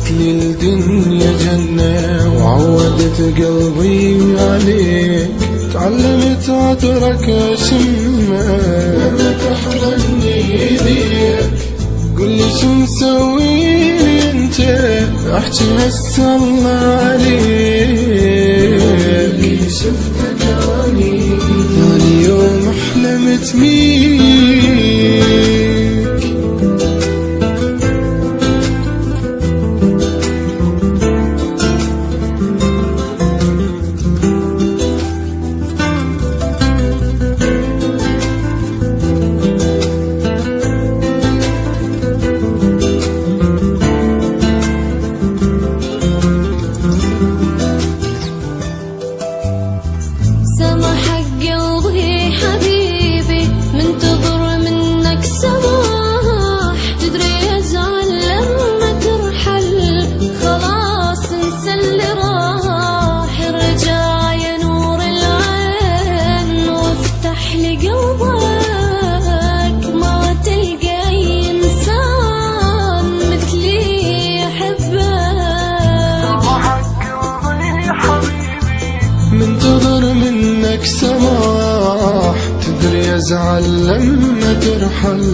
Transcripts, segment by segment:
صارت لي الدنيا جنة وعودت قلبي عليك، تعلمت عطرك اشمه لما تحضني ايديك. قولي شو مسويني انت، احكي هسه الله عليك. شفتك ثاني يوم احلمت بيك. سمحك قلبي حبيبي منتظر منك سماح، تدري ازعل لما ترحل خلاص انسى اللي راح. ارجع يا نور العين وافتح لي قلبك، ما تلقى اي انسان مثلي يحبك. سمحك قلبي حبيبي منتظر منك سماح، تدري ازعل لما ترحل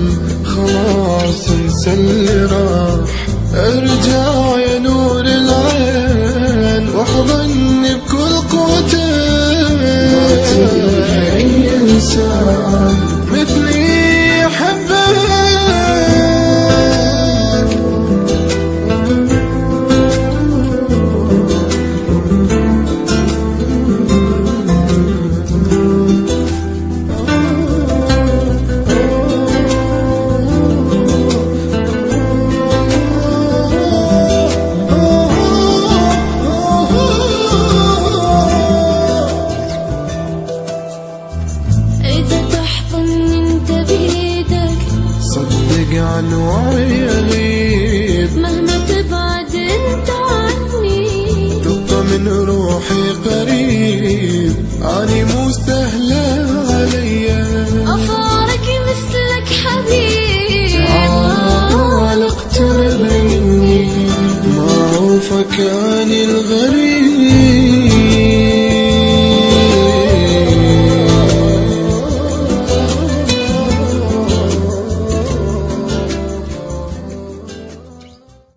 خلاص انسى اللي راح. ارجع يا نور العين واحضني بكل قوتك، ما تلقى اي انسان مثلي يحبك. صدق عن وعي غيب، مهما تبعد انت عني تبقى من روحي قريب. اني مو سهلة